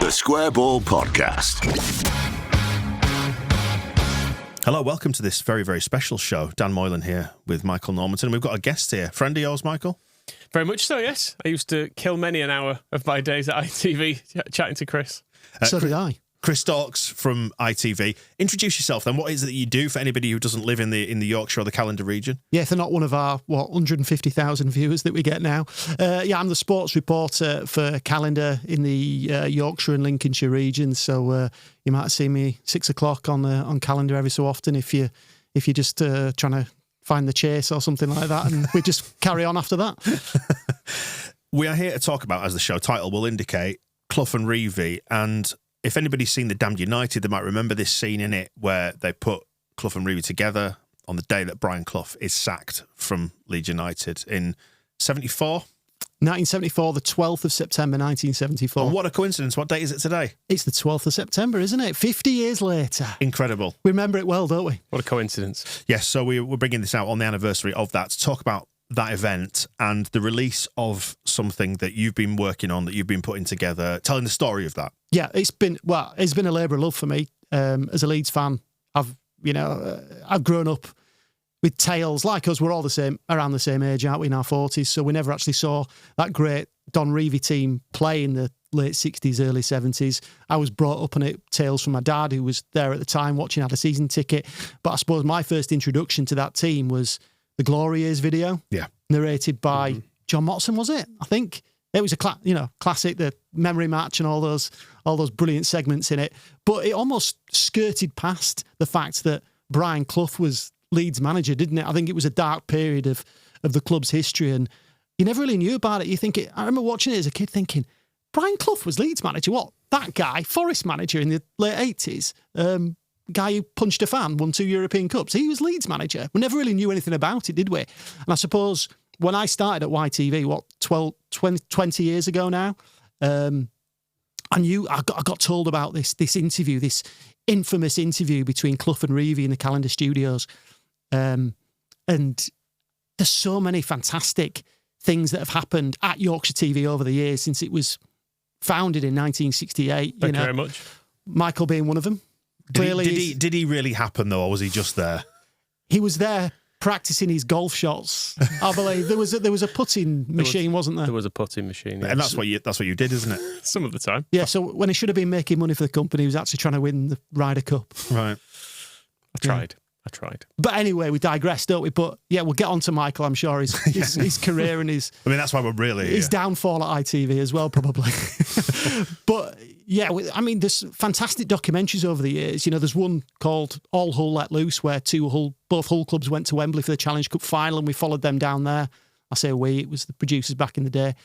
The Square Ball Podcast. Hello, welcome to this very, very special show. Dan Moylan here with Michael Normanton. We've got a guest here. Friend of yours, Michael? Very much so, yes. I used to kill many an hour of my days at ITV chatting to Chris. So did I. Chris Dawkes from ITV. Introduce yourself then. What is it that you do for anybody who doesn't live in the Yorkshire or the Calendar region? Yeah, if they're not one of our, 150,000 viewers that we get now. I'm the sports reporter for Calendar in the Yorkshire and Lincolnshire region. So you might see me 6 o'clock on Calendar every so often if you're just trying to find the chase or something like that. And we just carry on after that. We are here to talk about, as the show title will indicate, Clough and Revie. And if anybody's seen The Damned United, they might remember this scene in it where they put Clough and Revie together on the day that Brian Clough is sacked from Leeds United in 74. 1974, the 12th of September, 1974. And what a coincidence. What date is it today? It's the 12th of September, isn't it? 50 years later. Incredible. We remember it well, don't we? What a coincidence. Yes, so we're bringing this out on the anniversary of that to talk about that event and the release of something that you've been working on, that you've been putting together, telling the story of that. Yeah, it's been a labour of love for me. As a Leeds fan, I've grown up with tales like us. We're all around the same age, aren't we, in our 40s? So we never actually saw that great Don Revie team play in the late 60s, early 70s. I was brought up on it, tales from my dad, who was there at the time watching, had a season ticket. But I suppose my first introduction to that team was the Glory Years video, narrated by John Motson, was it? I think it was a classic, the memory match and all those brilliant segments in it. But it almost skirted past the fact that Brian Clough was Leeds manager, didn't it? I think it was a dark period of the club's history, and you never really knew about it. I remember watching it as a kid, thinking, Brian Clough was Leeds manager. What? That guy, Forest manager in the late 80s. Guy who punched a fan, won 2 European Cups. He was Leeds manager. We never really knew anything about it, did we? And I suppose when I started at YTV, 20 years ago now, I got told about this interview, this infamous interview between Clough and Revie in the Calendar studios. And there's so many fantastic things that have happened at Yorkshire TV over the years since it was founded in 1968. Thank you very much. Michael being one of them. Did he really happen, though, or was he just there? He was there practicing his golf shots. I believe there was a putting machine, wasn't there? There was a putting machine, yeah. And that's what you did, isn't it? Some of the time. Yeah, so when he should have been making money for the company, he was actually trying to win the Ryder Cup. Right. I tried. But anyway, we digress, don't we? But yeah, we'll get on to Michael, I'm sure, his career and his... I mean, that's why we're really here. His downfall at ITV as well, probably. But yeah, I mean, there's fantastic documentaries over the years. You know, there's one called All Hull Let Loose, where both Hull clubs went to Wembley for the Challenge Cup final, and we followed them down there. I say we, it was the producers back in the day.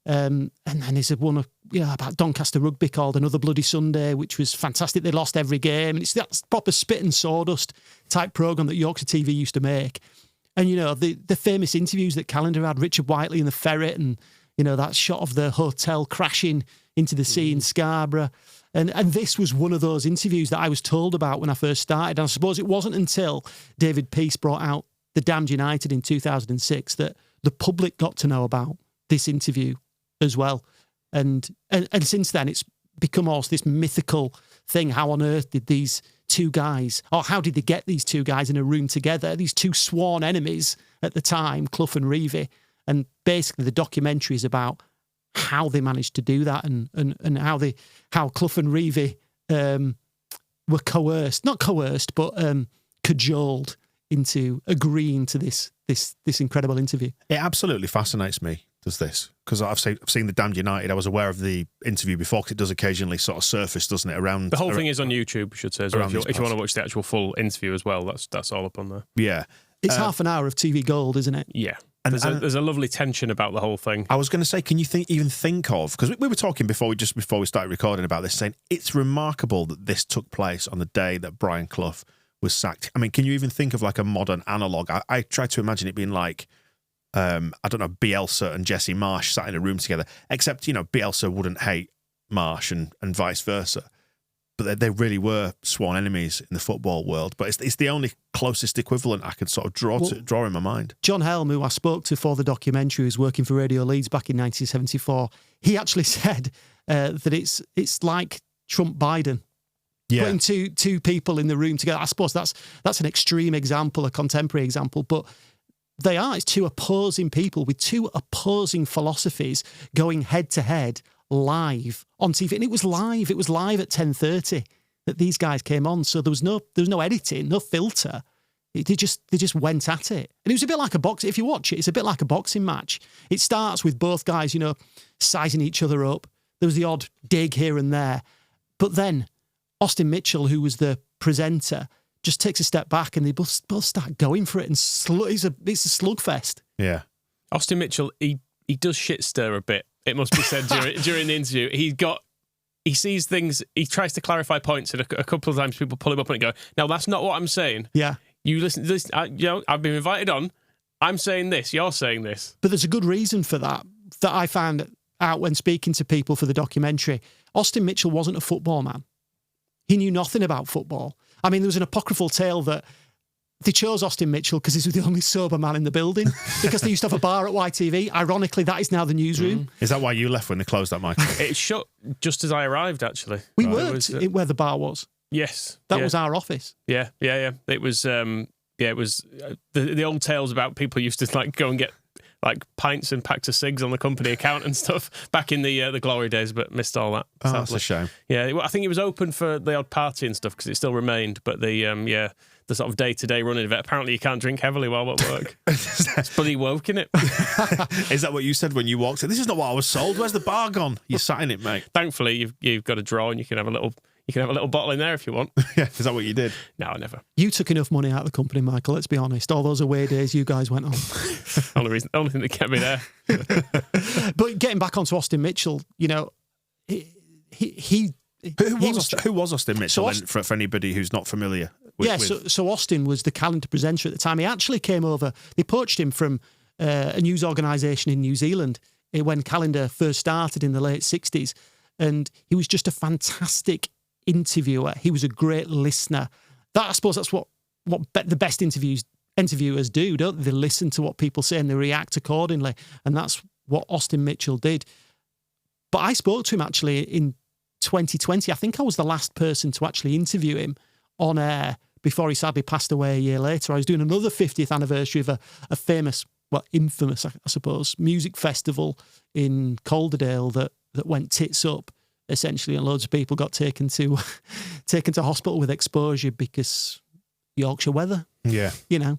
And then there's one about Doncaster Rugby called Another Bloody Sunday, which was fantastic. They lost every game. And it's that proper spit and sawdust type programme that Yorkshire TV used to make. And, the famous interviews that Calendar had, Richard Whiteley and the Ferret, and, that shot of the hotel crashing into the sea in Scarborough. And this was one of those interviews that I was told about when I first started. And I suppose it wasn't until David Peace brought out The Damned United in 2006 that the public got to know about this interview as well. And since then, it's become almost this mythical thing. How on earth did these two guys, or how did they get these two guys in a room together, these two sworn enemies at the time, Clough and Revie? And basically the documentary is about how they managed to do that and how Clough and Revie were cajoled into agreeing to this incredible interview. It absolutely fascinates me, does this? Because I've seen The Damned United. I was aware of the interview before, because it does occasionally sort of surface, doesn't it? Around the whole thing is on YouTube, I should say, as well. If you want to watch the actual full interview as well, that's all up on there. Yeah. It's half an hour of TV gold, isn't it? Yeah. There's a lovely tension about the whole thing. I was going to say, can you think of, because we were talking before we started recording about this, saying it's remarkable that this took place on the day that Brian Clough was sacked. I mean, can you even think of like a modern analogue? I try to imagine it being like, I don't know, Bielsa and Jesse Marsh sat in a room together, except, Bielsa wouldn't hate Marsh and vice versa. But they really were sworn enemies in the football world. But it's the only closest equivalent I could sort of draw in my mind. John Helm, who I spoke to for the documentary, was working for Radio Leeds back in 1974. He actually said that it's like Trump Biden. Yeah. Putting two people in the room together. I suppose that's an extreme example, a contemporary example, but it's two opposing people with two opposing philosophies going head to head live on TV. And it was live at 10:30 that these guys came on. So there was no editing, no filter. They just went at it. And it was a bit like a box. If you watch it, it's a bit like a boxing match. It starts with both guys, sizing each other up. There was the odd dig here and there. But then Austin Mitchell, who was the presenter, just takes a step back and they both start going for it. And it's a slugfest. Yeah. Austin Mitchell, he does shit stir a bit, it must be said, during the interview. He sees things, he tries to clarify points, and a couple of times people pull him up and go, "No, that's not what I'm saying. Yeah. You listen to this, I've been invited on, I'm saying this, you're saying this." But there's a good reason for that I found out when speaking to people for the documentary. Austin Mitchell wasn't a football man. He knew nothing about football. I mean, there was an apocryphal tale that they chose Austin Mitchell because he was the only sober man in the building, because they used to have a bar at YTV. Ironically, that is now the newsroom. Is that why you left when they closed that, Michael? It shut just as I arrived, actually. We worked where the bar was. Yes. That was our office. Yeah. It was, it was the old tales about people used to go and get pints and packs of cigs on the company account and stuff back in the glory days, but missed all that. Oh, that's a shame. Yeah, I think it was open for the odd party and stuff because it still remained, but the sort of day-to-day running of it, apparently you can't drink heavily while at work. It's bloody woke, isn't it? Is that what you said when you walked in? This is not what I was sold. Where's the bar gone? You sat in it, mate. Thankfully, you've got a drawer and you can have a little bottle in there if you want. Yeah, is that what you did? No, never. You took enough money out of the company, Michael, let's be honest. All those away days you guys went on. Only thing that kept me there. But getting back onto Austin Mitchell, Who was Austin Mitchell, for anybody who's not familiar with? So Austin was the calendar presenter at the time. He actually came over, they poached him from a news organisation in New Zealand when Calendar first started in the late 60s. And he was just a fantastic interviewer. He was a great listener. I suppose that's what the best interviewers do, don't they? They listen to what people say and they react accordingly. And that's what Austin Mitchell did. But I spoke to him actually in 2020. I think I was the last person to actually interview him on air before he sadly passed away a year later. I was doing another 50th anniversary of a famous, infamous, I suppose, music festival in Calderdale that went tits up, essentially, and loads of people got taken to hospital with exposure because Yorkshire weather. Yeah. And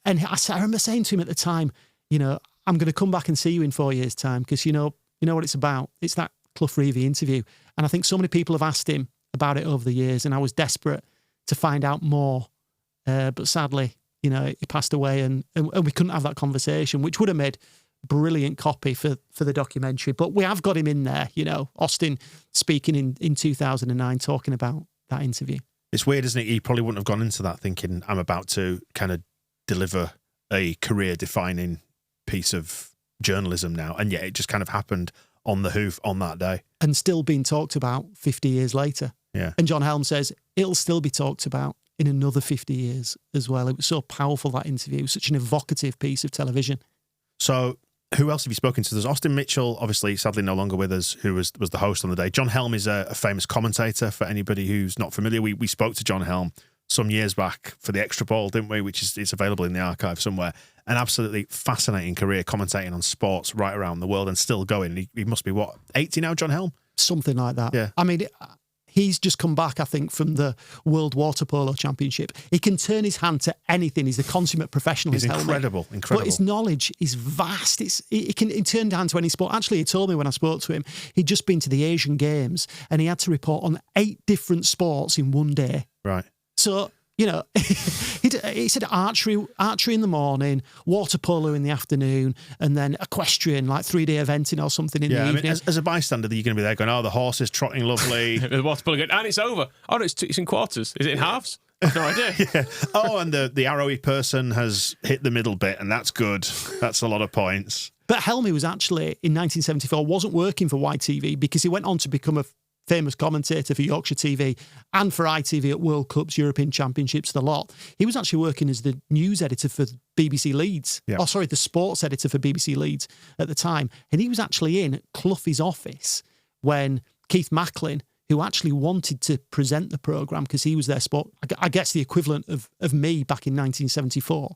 I remember saying to him at the time, I'm going to come back and see you in 4 years' time because you know what it's about. It's that Clough Revie interview. And I think so many people have asked him about it over the years, and I was desperate to find out more. But sadly, he passed away and we couldn't have that conversation, which would have made brilliant copy for the documentary. But we have got him in there, Austin speaking in 2009, talking about that interview. It's weird, isn't it? He probably wouldn't have gone into that thinking, I'm about to kind of deliver a career-defining piece of journalism now. And yet it just kind of happened on the hoof on that day. And still being talked about 50 years later. Yeah. And John Helm says it'll still be talked about in another 50 years as well. It was so powerful, that interview. It was such an evocative piece of television. So who else have you spoken to? There's Austin Mitchell, obviously, sadly no longer with us, who was the host on the day. John Helm is a famous commentator for anybody who's not familiar. We spoke to John Helm some years back for the Extra Ball, didn't we? Which is available in the archive somewhere. An absolutely fascinating career commentating on sports right around the world and still going. He must be, 80 now, John Helm? Something like that. Yeah. I mean, he's just come back, I think, from the World Water Polo Championship. He can turn his hand to anything. He's a consummate professional. He's incredible. But his knowledge is vast. He can turn down to any sport. Actually, he told me when I spoke to him, he'd just been to the Asian Games and he had to report on 8 different sports in one day. Right. So, he said archery in the morning, water polo in the afternoon, and then equestrian, 3-day eventing or something in the evening. I mean, as a bystander, you're going to be there going, the horse is trotting lovely. The water polo and it's over. Oh, no, it's in quarters. Is it in halves? I've no idea. Yeah. Oh, and the arrowy person has hit the middle bit, and that's good. That's a lot of points. But Helmy was actually, in 1974, wasn't working for YTV because he went on to become a famous commentator for Yorkshire TV and for ITV at World Cups, European Championships, the lot. He was actually working as the news editor for BBC Leeds. Yeah. The sports editor for BBC Leeds at the time. And he was actually in Clough's office when Keith Macklin, who actually wanted to present the programme because he was their sport, I guess the equivalent of me back in 1974,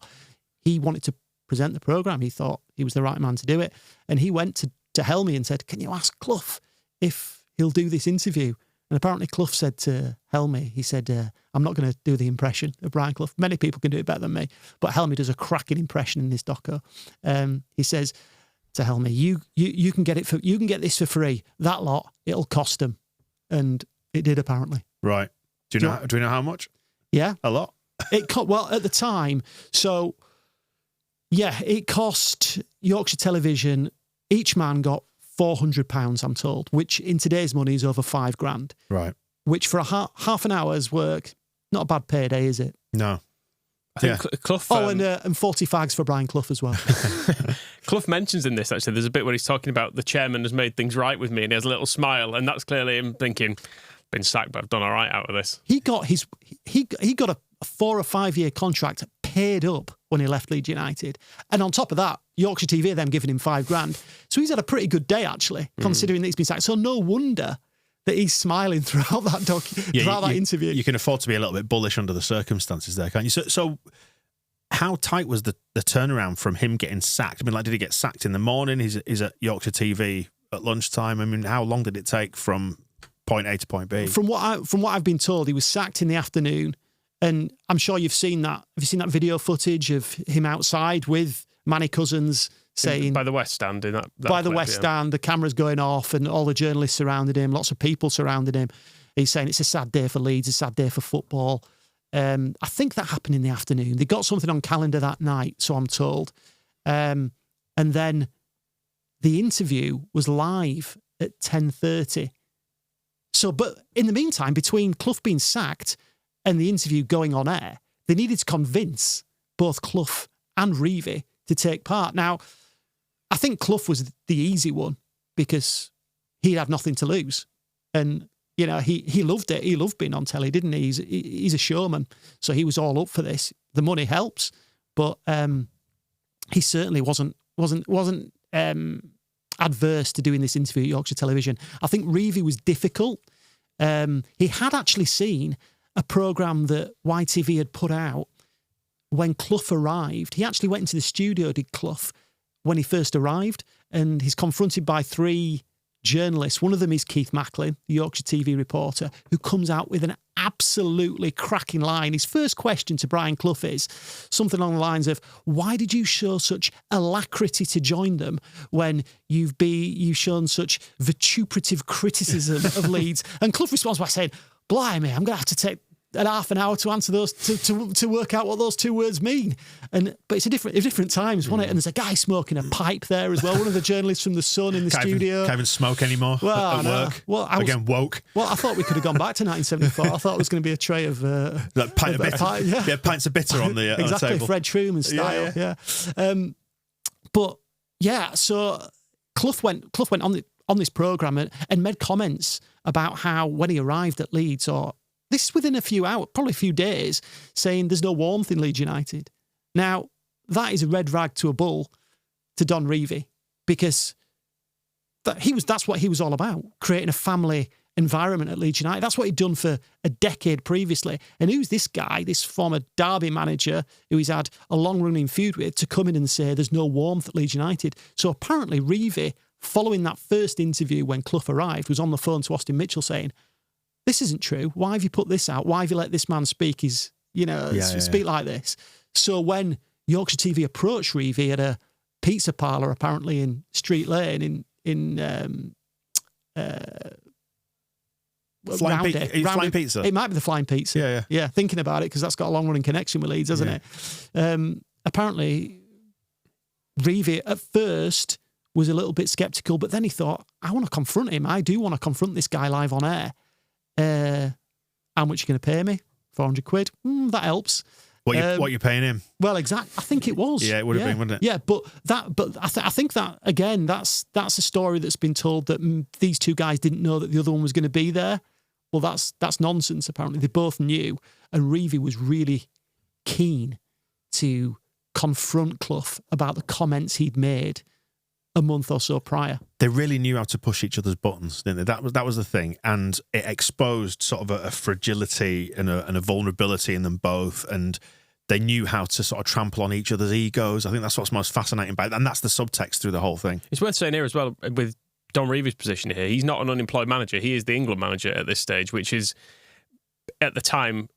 he wanted to present the programme. He thought he was the right man to do it. And he went to Helmy and said, can you ask Clough if he'll do this interview? And apparently Clough said to Helmy, he said, I'm not going to do the impression of Brian Clough. Many people can do it better than me. But Helmy does a cracking impression in this doco. He says to Helmy, you can get this for free. That lot, it'll cost them. And it did, apparently. Right. Do we know how much? Yeah. A lot? Well, at the time, so, yeah, it cost Yorkshire Television, each man got £400, I'm told, which in today's money is over £5,000. Right. Which for a half an hour's work, not a bad payday, is it? No. I think Clough... and 40 fags for Brian Clough as well. Clough mentions in this, actually, there's a bit where he's talking about the chairman has made things right with me, and he has a little smile, and that's clearly him thinking, been sacked, but I've done all right out of this. He got a 4 or 5 year contract paid up when he left Leeds United. And on top of that, Yorkshire TV are then giving him £5,000. So he's had a pretty good day, actually, considering that he's been sacked. So no wonder that he's smiling throughout that interview. You can afford to be a little bit bullish under the circumstances there, can't you? So how tight was the turnaround from him getting sacked? I mean, like, did he get sacked in the morning? He's at Yorkshire TV at lunchtime. I mean, how long did it take from point A to point B? From what I've been told, he was sacked in the afternoon. And I'm sure you've seen that. Have you seen that video footage of him outside with Manny Cousins saying... By the West Stand. In that by the clip, West Stand, the camera's going off and all the journalists surrounded him, lots of people surrounded him. He's saying it's a sad day for Leeds, a sad day for football. I think that happened in the afternoon. They got something on calendar that night, so I'm told. And then the interview was live at 10:30. So, but in the meantime, between Clough being sacked and the interview going on air, they needed to convince both Clough and Revie to take part. Now, I think Clough was the easy one because he had nothing to lose. And, you know, he loved it. He loved being on telly, didn't he? He's a showman. So he was all up for this. The money helps, but he certainly wasn't adverse to doing this interview at Yorkshire Television. I think Revie was difficult. He had actually seen a programme that YTV had put out when Clough arrived. He actually went into the studio, did Clough, when he first arrived, and he's confronted by 3 journalists. One of them is Keith Macklin, the Yorkshire TV reporter, who comes out with an absolutely cracking line. His first question to Brian Clough is something along the lines of, why did you show such alacrity to join them when you've shown such vituperative criticism of Leeds? And Clough responds by saying, blimey, I'm going to have to take an half an hour to answer those, to work out what those 2 words mean. But it's different times, wasn't it? And there's a guy smoking a pipe there as well. One of the journalists from The Sun in the studio. Can't even smoke anymore at work. Well, Again, woke. Well, I thought we could have gone back to 1974. I thought it was going to be a tray of... Like pint of bitter. Yeah, pints of bitter on the, exactly, on the table. Fred Truman style, yeah. But, yeah, so Clough went on this programme and made comments about how when he arrived at Leeds, or this is within a few hours, probably a few days, saying there's no warmth in Leeds United. Now, that is a red rag to a bull to Don Revie, because that's what he was all about, creating a family environment at Leeds United. That's what he'd done for a decade previously. And who's this guy, this former Derby manager who he's had a long-running feud with, to come in and say there's no warmth at Leeds United? So apparently Revie, following that first interview when Clough arrived, was on the phone to Austin Mitchell saying, this isn't true. Why have you put this out? Why have you let this man speak speak like this? So when Yorkshire TV approached Revie at a pizza parlour, apparently in Street Lane, Flying Pizza? It might be the Flying Pizza. Yeah, thinking about it, because that's got a long-running connection with Leeds, hasn't it? Apparently, Revie at first was a little bit sceptical, but then he thought, I want to confront him. I do want to confront this guy live on air. How much are you going to pay me? 400 quid? That helps. What you paying him? Well, exactly. I think it was. Yeah, it would have been, wouldn't it? Yeah, but I think that, again, that's a story that's been told, that these 2 guys didn't know that the other one was going to be there. Well, that's nonsense, apparently. They both knew, and Revie was really keen to confront Clough about the comments he'd made a month or so prior. They really knew how to push each other's buttons, didn't they? That was the thing, and it exposed sort of a fragility and a vulnerability in them both, and they knew how to sort of trample on each other's egos. I think that's what's most fascinating about it, and that's the subtext through the whole thing. It's worth saying here as well, with Don Revie's position here, he's not an unemployed manager. He is the England manager at this stage, which is, at the time,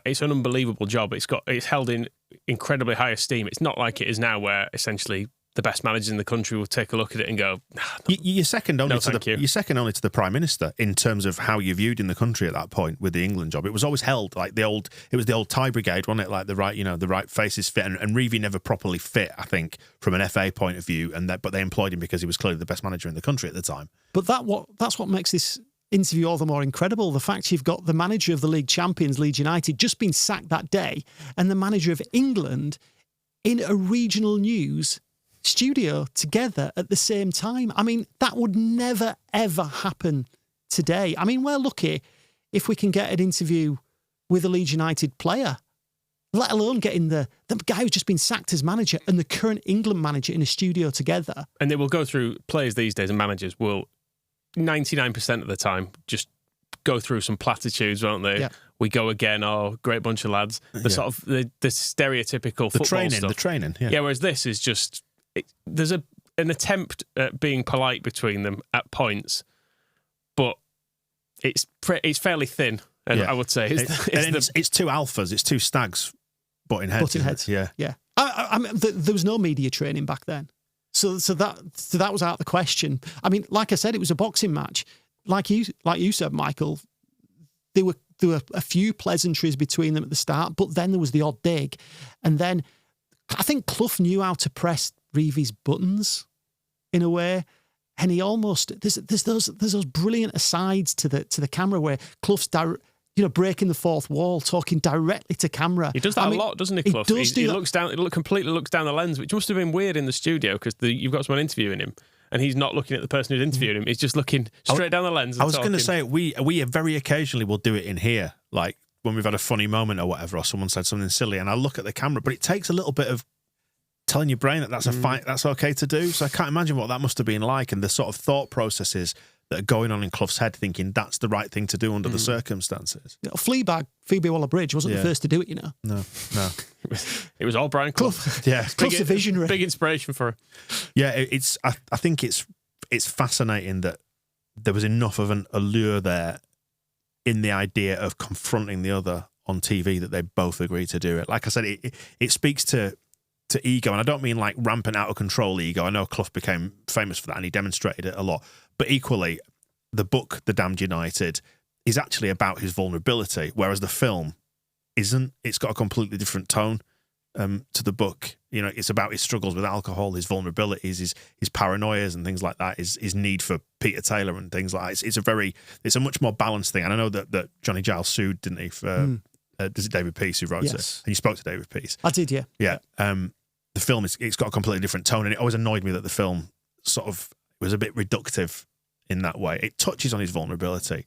it's an unbelievable job. It's held in incredibly high esteem. It's not like it is now, where essentially the best managers in the country will take a look at it and go, you're second only you're second only to the Prime Minister in terms of how you're viewed in the country at that point with the England job. It was always held like it was the old tie brigade, wasn't it? Like the right faces fit, and Revie never properly fit, I think, from an FA point of view, but they employed him because he was clearly the best manager in the country at the time. But that's what makes this interview all the more incredible. The fact you've got the manager of the league champions, Leeds United, just been sacked that day, and the manager of England in a regional news studio together at the same time. I mean, that would never, ever happen today. I mean, we're lucky if we can get an interview with a Leeds United player, let alone getting the guy who's just been sacked as manager and the current England manager in a studio together. And they will go through, players these days and managers will 99% of the time just go through some platitudes, won't they? Yeah. We go again, great bunch of lads. The sort of the stereotypical football stuff. The training, yeah. Yeah, whereas this is just, there's an attempt at being polite between them at points, but it's fairly thin, and I would say it's two alphas, it's two stags butting heads. Yeah. I mean, there was no media training back then, so that was out of the question. I mean, like I said, it was a boxing match. Like you said, Michael, there were a few pleasantries between them at the start, but then there was the odd dig, and then I think Clough knew how to press Revie's buttons in a way, and he almost there's those brilliant asides to the camera where Clough's breaking the fourth wall, talking directly to camera. He does that a lot, doesn't he, Clough? He looks down. Completely looks down the lens, which must have been weird in the studio because you've got someone interviewing him, and he's not looking at the person who's interviewing him. He's just looking straight down the lens. I was going to say we very occasionally will do it in here, like when we've had a funny moment or whatever, or someone said something silly, and I look at the camera, but it takes a little bit of telling your brain that that's a fight, that's okay to do. So I can't imagine what that must have been like, and the sort of thought processes that are going on in Clough's head, thinking that's the right thing to do under the circumstances. Fleabag, Phoebe Waller-Bridge wasn't the first to do it, No. It was all Brian Clough. Yeah, Clough's a visionary. Big inspiration for her. Yeah, I think it's fascinating that there was enough of an allure there in the idea of confronting the other on TV that they both agreed to do it. Like I said, it speaks to ego, and I don't mean like rampant out of control ego. I know Clough became famous for that and he demonstrated it a lot, but equally the book The Damned United is actually about his vulnerability, whereas the film isn't. It's got a completely different tone to the book. You know, it's about his struggles with alcohol, his vulnerabilities, his paranoias and things like that, his need for Peter Taylor and things like that. It's a much more balanced thing. And I know that Johnny Giles sued, didn't he, for is it David Peace who wrote it? And you spoke to David Peace. I did, yeah. Yeah. The film it's got a completely different tone, and it always annoyed me that the film sort of was a bit reductive in that way. It touches on his vulnerability,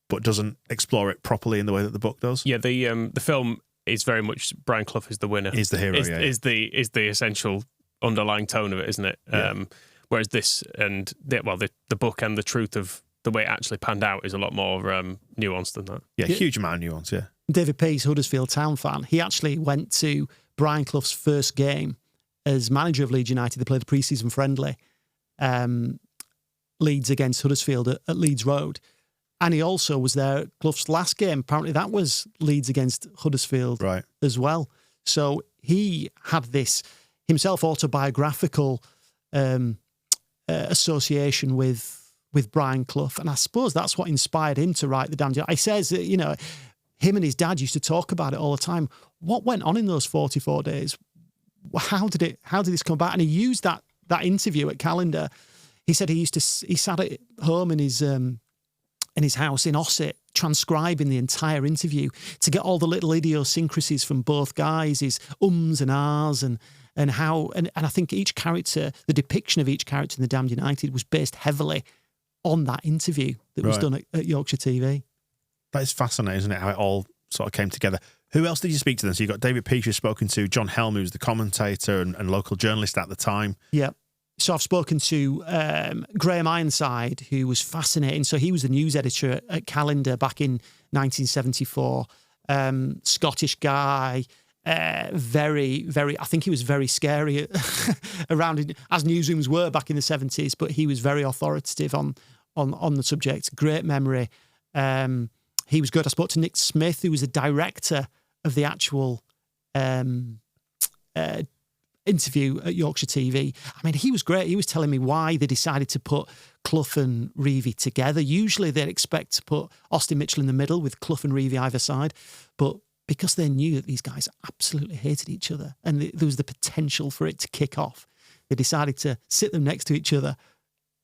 but doesn't explore it properly in the way that the book does. Yeah, the film is very much Brian Clough is the winner. He's the hero. Is the essential underlying tone of it, isn't it? Yeah. Whereas this and the book and the truth of the way it actually panned out is a lot more nuanced than that. Yeah, huge amount of nuance. Yeah. David Peace, Huddersfield Town fan, he actually went to Brian Clough's first game as manager of Leeds United. They played the pre-season friendly, Leeds against Huddersfield at Leeds Road. And he also was there at Clough's last game. Apparently that was Leeds against Huddersfield as well. So he had this himself autobiographical association with Brian Clough. And I suppose that's what inspired him to write The Damned United. He says that, him and his dad used to talk about it all the time. What went on in those 44 days? How did this come about? And he used that interview at Calendar. He said he sat at home in his house in Ossett, transcribing the entire interview to get all the little idiosyncrasies from both guys, his ums and ahs, and how and I think each character, the depiction of each character in The Damned United was based heavily on that interview that was done at Yorkshire TV. That is fascinating, isn't it? How it all sort of came together. Who else did you speak to then? So you got David Peace, you've spoken to John Helm, who's the commentator and local journalist at the time. Yeah. So I've spoken to Graham Ironside, who was fascinating. So he was the news editor at Calendar back in 1974. Scottish guy, very, very. I think he was very scary around, as newsrooms were back in the 70s. But he was very authoritative on the subject. Great memory. He was good. I spoke to Nick Smith, who was the director of the actual interview at Yorkshire TV. I mean, he was great. He was telling me why they decided to put Clough and Revie together. Usually they'd expect to put Austin Mitchell in the middle with Clough and Revie either side. But because they knew that these guys absolutely hated each other and there was the potential for it to kick off, they decided to sit them next to each other,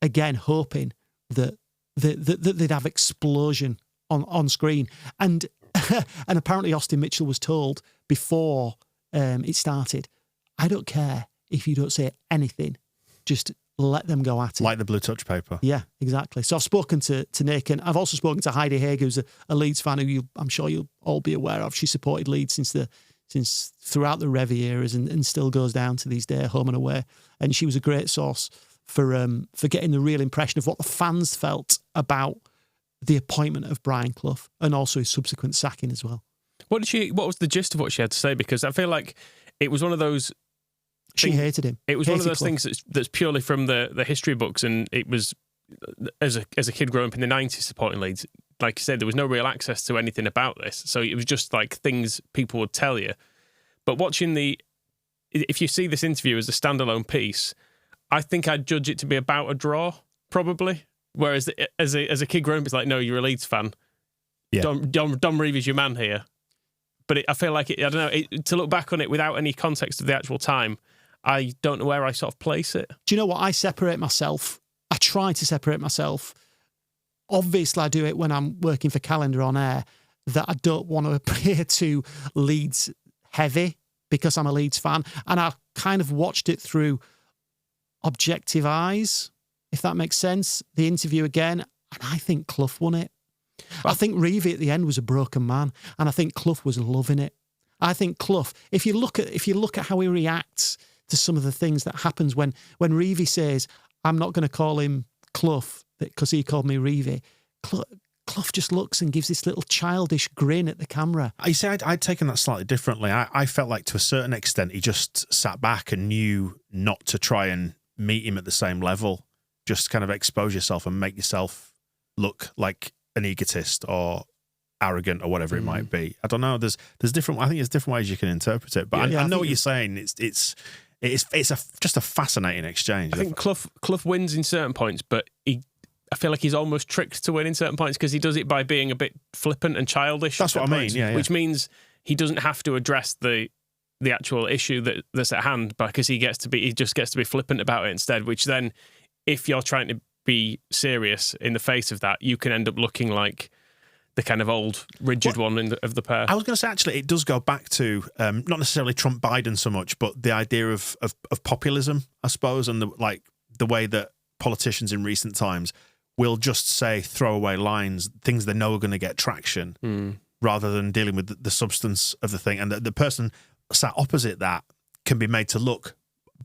again, hoping that they'd have explosion on screen. And and apparently Austin Mitchell was told before it started, I don't care if you don't say anything, just let them go at it. Like the blue touch paper. Yeah, exactly. So I've spoken to Nick, and I've also spoken to Heidi Haig, who's a Leeds fan who I'm sure you'll all be aware of. She supported Leeds since throughout the Revie eras and still goes down to these days, home and away. And she was a great source for getting the real impression of what the fans felt about the appointment of Brian Clough and also his subsequent sacking as well. What was the gist of what she had to say? Because I feel like it was one of those. She hated him. It was one of those things that's purely from the history books, and it was as a kid growing up in the 90s supporting Leeds. Like you said, there was no real access to anything about this, so it was just like things people would tell you. But if you see this interview as a standalone piece, I think I'd judge it to be about a draw, probably. Whereas as a kid growing up, it's like, no, you're a Leeds fan. Yeah. Don Revie's your man here. But I feel like, I don't know, to look back on it without any context of the actual time, I don't know where I sort of place it. Do you know what? I separate myself. I try to separate myself. Obviously, I do it when I'm working for Calendar on air, that I don't want to appear too Leeds heavy because I'm a Leeds fan. And I kind of watched it through objective eyes, if that makes sense. The interview again, and I think Clough won it. I think Revie at the end was a broken man, and I think Clough was loving it. I think Clough, if you look at how he reacts to some of the things that happens when Revie says, I'm not going to call him Clough because he called me Revie, Clough just looks and gives this little childish grin at the camera. You see, I'd taken that slightly differently. I felt like to a certain extent he just sat back and knew not to try and meet him at the same level. Just kind of expose yourself and make yourself look like an egotist or arrogant or whatever it might be. I don't know. There's different. I think there's different ways you can interpret it. But I know what you're saying. It's just a fascinating exchange. I think Clough wins in certain points, but I feel like he's almost tricked to win in certain points because he does it by being a bit flippant and childish. That's what I mean. Yeah. Which means he doesn't have to address the actual issue that's at hand, because he just gets to be flippant about it instead. Which then, if you're trying to be serious in the face of that, you can end up looking like the kind of old rigid one of the pair. I was going to say, actually, it does go back to not necessarily Trump Biden so much, but the idea of populism, I suppose, and the way that politicians in recent times will just say throwaway lines, things they know are going to get traction, rather than dealing with the substance of the thing. And the person sat opposite that can be made to look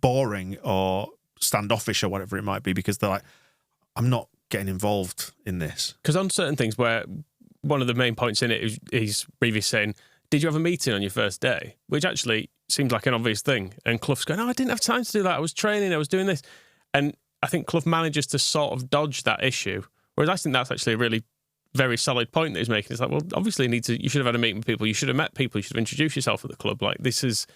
boring or standoffish or whatever it might be, because they're like, I'm not getting involved in this. Because on certain things, where one of the main points in it is Revie saying, did you have a meeting on your first day? Which actually seems like an obvious thing. And Clough's going, I didn't have time to do that. I was training, I was doing this. And I think Clough manages to sort of dodge that issue. Whereas I think that's actually a really very solid point that he's making. It's like, well, obviously you should have had a meeting with people. You should have met people. You should have introduced yourself at the club. Like, this is,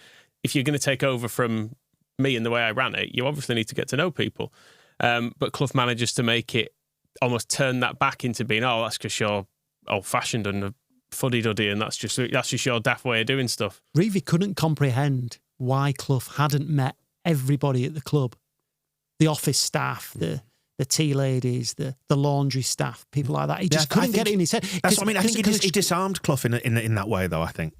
if you're going to take over from me and the way I ran it, you obviously need to get to know people. But Clough manages to make it almost turn that back into being, oh, that's because you're old-fashioned and a fuddy-duddy, and that's just your daft way of doing stuff. Revie couldn't comprehend why Clough hadn't met everybody at the club. The office staff, the tea ladies, the laundry staff, people like that. He just couldn't get it in his head. That's what I mean. I think he disarmed Clough in that way, though, I think.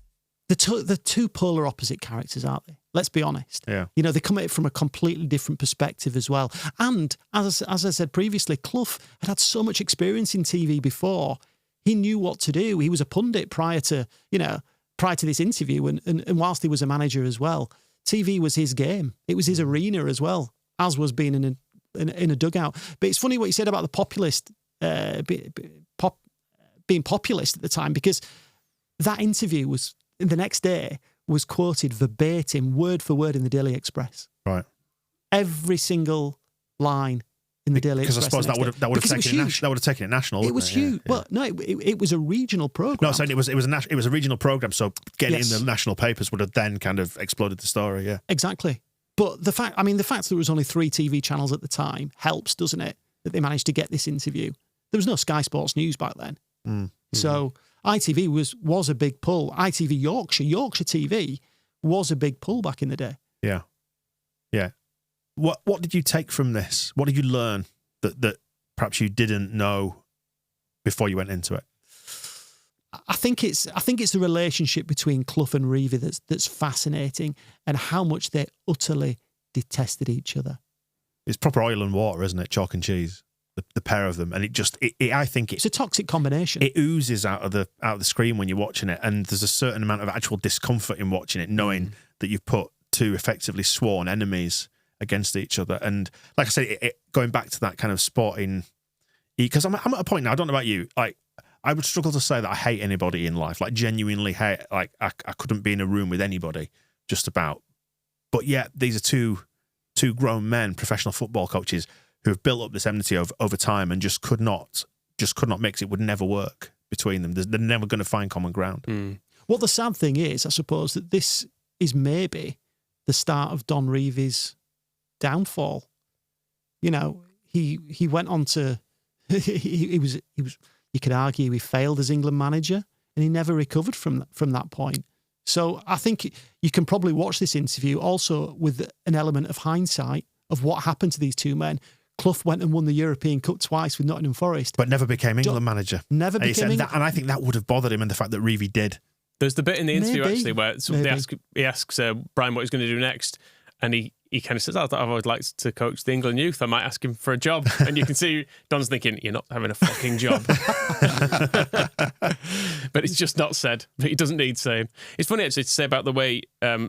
The two polar opposite characters, aren't they? Let's be honest. Yeah. You know, they come at it from a completely different perspective as well. And as I said previously, Clough had so much experience in TV before. He knew what to do. He was a pundit prior to this interview, and whilst he was a manager as well, TV was his game. It was his arena as well. as was being in a dugout. But it's funny what you said about the populist, being populist at the time, because that interview was, the next day, was quoted verbatim, word for word in the Daily Express. Right. Every single line in the Daily Express. Because I suppose that would have taken it national. It was huge. Yeah. Well, no, it was a regional program. No, so it was a regional program. So getting it in the national papers would have then kind of exploded the story. Yeah, exactly. But the fact that there was only 3 TV channels at the time helps, doesn't it? That they managed to get this interview. There was no Sky Sports News back then, so ITV was a big pull. ITV Yorkshire TV was a big pull back in the day. Yeah, yeah. What did you take from this? What did you learn that perhaps you didn't know before you went into it? I think it's the relationship between Clough and Revie that's fascinating, and how much they utterly detested each other. It's proper oil and water, isn't it? Chalk and cheese, the pair of them, and I think it's a toxic combination. It oozes out of the screen when you're watching it, and there's a certain amount of actual discomfort in watching it, knowing that you've put 2 effectively sworn enemies against each other. And like I said, going back to that kind of sporting, because I'm at a point now, I don't know about you, like I would struggle to say that I hate anybody in life, like genuinely hate, like I couldn't be in a room with anybody just about. But yet these are two grown men, professional football coaches, who have built up this enmity over time and just could not mix. It would never work between them. They're never going to find common ground. Well, the sad thing is, I suppose, that this is maybe the start of Don Revie's downfall. You know, he went on to he was you could argue he failed as England manager, and he never recovered from that point. So I think you can probably watch this interview also with an element of hindsight of what happened to these two men. Clough went and won the European Cup twice with Nottingham Forest, but never became England manager. Never became England, and I think that would have bothered him, and the fact that Revie did. There's the bit in the interview actually where he asks Brian what he's going to do next, and he kind of says, I've always liked to coach the England youth. I might ask him for a job. And you can see Don's thinking, you're not having a fucking job. But it's just not said. But he doesn't need saying. It's funny actually to say about the way, I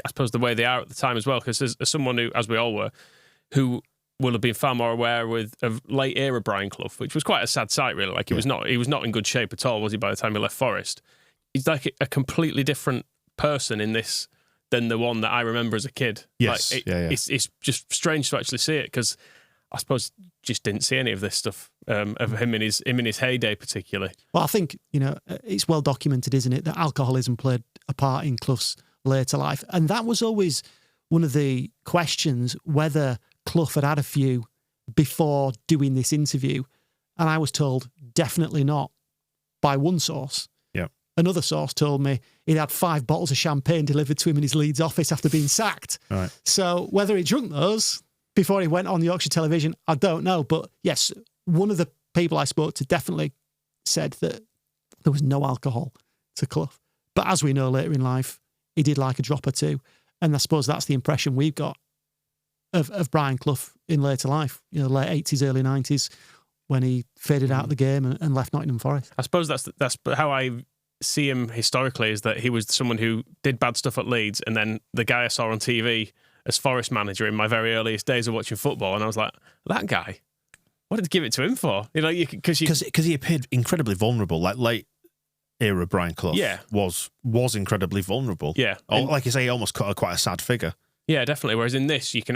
suppose the way they are at the time as well, because as someone who, as we all were, who will have been far more aware of late era Brian Clough, which was quite a sad sight really. Like he was not in good shape at all, was he, by the time he left Forest? He's like a completely different person in this than the one that I remember as a kid. Yes, like it's just strange to actually see it, because I suppose just didn't see any of this stuff of him in his heyday particularly. Well, I think it's well documented, isn't it, that alcoholism played a part in Clough's later life, and that was always one of the questions, whether Clough had a few before doing this interview, and I was told definitely not by one source. Another source told me he'd had 5 bottles of champagne delivered to him in his Leeds office after being sacked. Right. So whether he drunk those before he went on Yorkshire television, I don't know. But yes, one of the people I spoke to definitely said that there was no alcohol to Clough. But as we know later in life, he did like a drop or two. And I suppose that's the impression we've got of Brian Clough in later life, late 80s, early 90s, when he faded out of the game and left Nottingham Forest. I suppose that's how I see him historically, is that he was someone who did bad stuff at Leeds, and then the guy I saw on TV as Forest manager in my very earliest days of watching football, and I was like, that guy, what did you give it to him for? Because he appeared incredibly vulnerable. Like late era Brian Clough was incredibly vulnerable. Yeah, like you say, he almost cut quite a sad figure. Yeah, definitely. Whereas in this, you can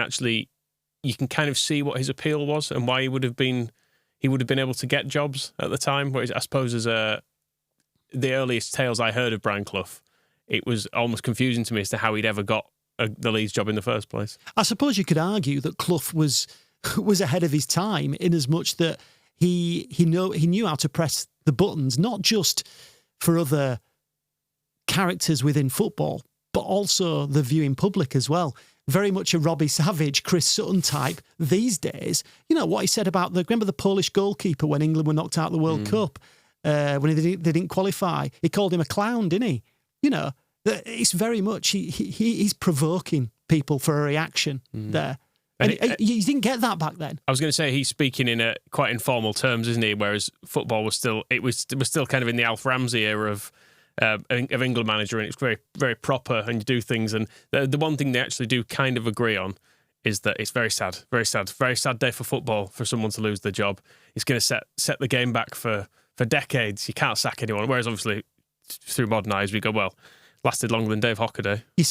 kind of see what his appeal was and why he would have been able to get jobs at the time. Whereas I suppose as the earliest tales I heard of Brian Clough, it was almost confusing to me as to how he'd ever got the Leeds job in the first place. I suppose you could argue that Clough was ahead of his time, in as much that he knew how to press the buttons, not just for other characters within football, but also the viewing public as well. Very much a Robbie Savage, Chris Sutton type these days. You know what he said about remember the Polish goalkeeper when England were knocked out of the World Cup? When they didn't qualify, he called him a clown, didn't he? It's very much he's provoking people for a reaction there, and you didn't get that back then. I was going to say he's speaking in quite informal terms, isn't he? Whereas football was still kind of in the Alf Ramsey era of England manager, and it's very very proper, and you do things. And the one thing they actually do kind of agree on is that it's very sad, very sad day for football for someone to lose their job. It's going to set the game back for decades. You can't sack anyone. Whereas obviously through modern eyes we go, well, lasted longer than Dave Hockaday. You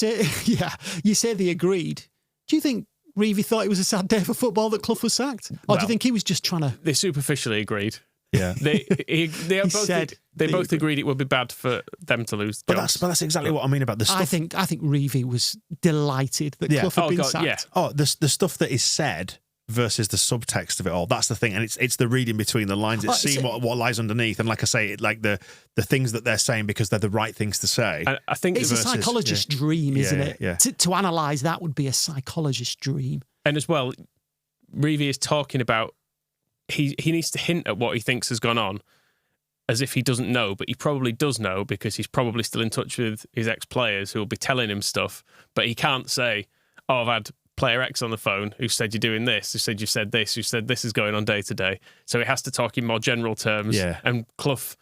say they agreed. Do you think Revie thought it was a sad day for football that Clough was sacked? Or do you think he was just trying to... They superficially agreed. Yeah. They both agreed it would be bad for them to lose jobs. But that's exactly what I mean about the stuff. I think Revie was delighted that Clough had been sacked. Yeah. Oh, the stuff that is said versus the subtext of it all. That's the thing, and it's the reading between the lines. It's seeing what lies underneath, and like I say, like the things that they're saying because they're the right things to say. I think it's a psychologist's dream, isn't it? Yeah. To analyse that would be a psychologist's dream. And as well, Revie is talking about he needs to hint at what he thinks has gone on, as if he doesn't know, but he probably does know because he's probably still in touch with his ex-players who will be telling him stuff. But he can't say, "Oh, I've had player X on the phone who said you're doing this, who said you said this, who said this is going on day to day." So he has to talk in more general terms. Yeah. And Clough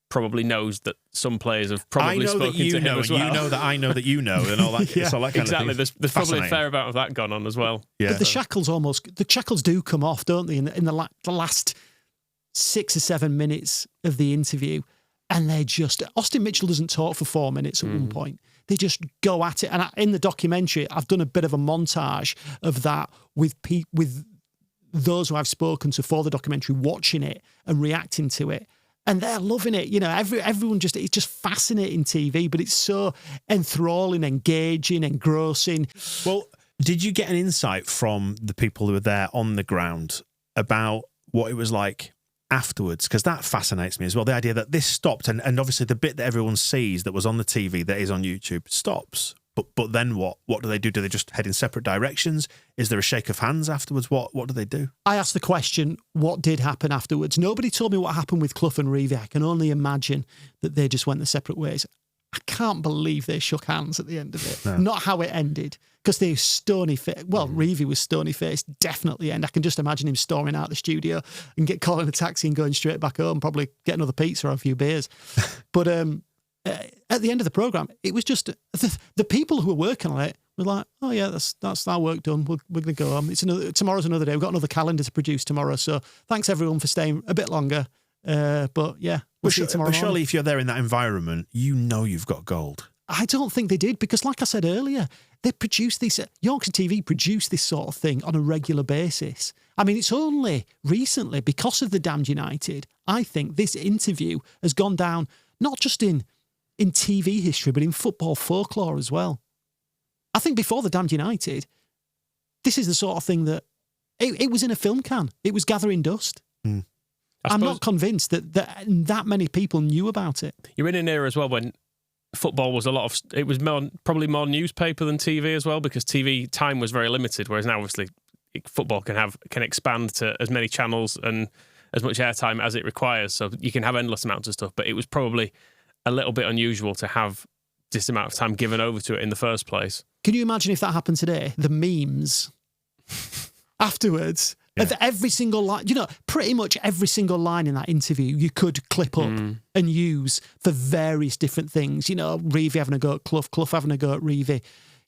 probably knows that some players have probably spoken to him as well. You know that I know that you know, and all that. Yeah. So that kind Exactly. of thing. There's probably a fair amount of that gone on as well. Yeah. But the shackles do come off, don't they? In the last 6 or 7 minutes of the interview, and they just Austin Mitchell doesn't talk for 4 minutes at one point. They just go at it, and in the documentary, I've done a bit of a montage of that with those who I've spoken to for the documentary, watching it and reacting to it. And they're loving it. You know, everyone it's just fascinating TV, but it's so enthralling, engaging, engrossing. Well, did you get an insight from the people who were there on the ground about what it was like afterwards? Because that fascinates me as well. The idea that this stopped, and obviously the bit that everyone sees that was on the TV that is on YouTube stops. But then what? What do they do? Do they just head in separate directions? Is there a shake of hands afterwards? What do they do? I asked the question, what did happen afterwards? Nobody told me what happened with Clough and Revie. I can only imagine that they just went their separate ways. I can't believe they shook hands at the end of it. No. Not how it ended, because they were stony-faced. Well, Revie was stony-faced, definitely. And I can just imagine him storming out the studio and calling a taxi and going straight back home, probably get another pizza or a few beers. But at the end of the programme, it was just the people who were working on it were like, "Oh yeah, that's our work done. We're going to go home. Tomorrow's another day. We've got another calendar to produce tomorrow. So thanks everyone for staying a bit longer. But yeah, we'll see you tomorrow morning." Surely, if you're there in that environment, you know you've got gold. I don't think they did, because like I said earlier, they produced this. Yorkshire TV produced this sort of thing on a regular basis. I mean, it's only recently, because of the Damned United, I think this interview has gone down not just in TV history, but in football folklore as well. I think before the Damned United, this is the sort of thing that it was in a film can. It was gathering dust. I'm not convinced that many people knew about it. You're in an era as well when football was probably more newspaper than TV as well, because TV time was very limited, whereas now obviously football can expand to as many channels and as much airtime as it requires, so you can have endless amounts of stuff. But it was probably a little bit unusual to have this amount of time given over to it in the first place. Can you imagine if that happened today? The memes afterwards. Yeah. Of every single line, pretty much every single line in that interview you could clip up and use for various different things. Revie having a go at Clough, Clough having a go at Revie.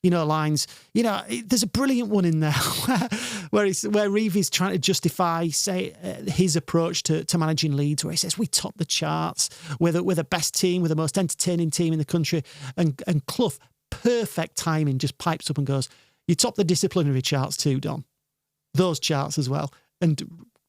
Lines. There's a brilliant one in there where Revie's trying to justify, his approach to managing Leeds, where he says we top the charts, we're the best team, we're the most entertaining team in the country, and Clough, perfect timing, just pipes up and goes, "You top the disciplinary charts too, Don. Those charts as well." And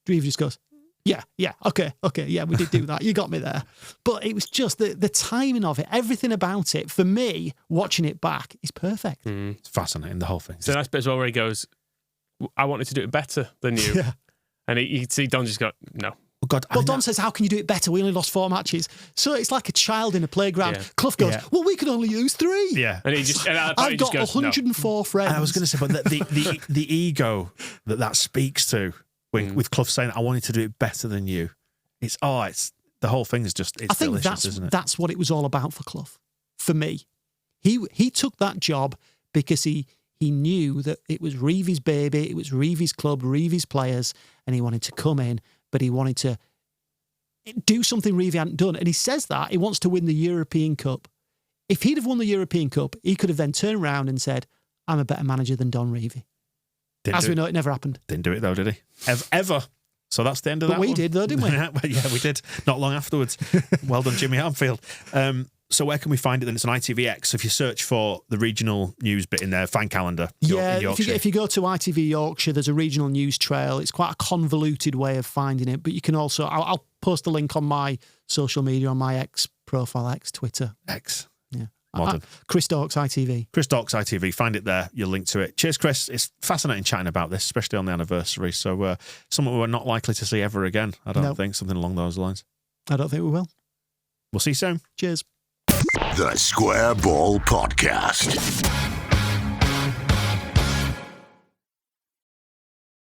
Revie just goes, yeah, okay, yeah, we did do that. You got me there. But it was just the timing of it, everything about it, for me, watching it back, is perfect. It's fascinating, the whole thing. So nice bit as well where he goes, "I wanted to do it better than you." Yeah. And you see Don just go, "No." Oh God, Well, Don says, "How can you do it better? We only lost 4 matches." So it's like a child in a playground. Yeah. Clough goes, "Well, we can only use 3. Yeah. And he just, and at that point I've he just got goes, 104 friends. And I was going to say, but the ego that speaks to with Clough saying, "I wanted to do it better than you." It's the whole thing is just, it's delicious, isn't it? That's what it was all about for Clough. For me, he took that job because he knew that it was Revie's baby, it was Revie's club, Revie's players, and he wanted to come in, but he wanted to do something Revie hadn't done. And he says that he wants to win the European Cup. If he'd have won the European Cup, he could have then turned around and said, "I'm a better manager than Don Revie." As we know, it never happened. Didn't do it though, did he? Ever. So that's the end of that. But we one. did though, didn't we? Yeah, we did. Not long afterwards. Well done, Jimmy Armfield. So where can we find it then? It's on ITVX. So if you search for the regional news bit in there, fan calendar. Yeah, in Yorkshire. if you go to ITV Yorkshire, there's a regional news trail. It's quite a convoluted way of finding it, but you can also, I'll post a link on my social media, on my X profile, X, Twitter. X. Yeah. Modern. Chris Dawkes, ITV. Chris Dawkes, ITV. Find it there. You'll link to it. Cheers, Chris. It's fascinating chatting about this, especially on the anniversary. So something we're not likely to see ever again, I don't think. Something along those lines. I don't think we will. We'll see you soon. Cheers. The Square Ball Podcast.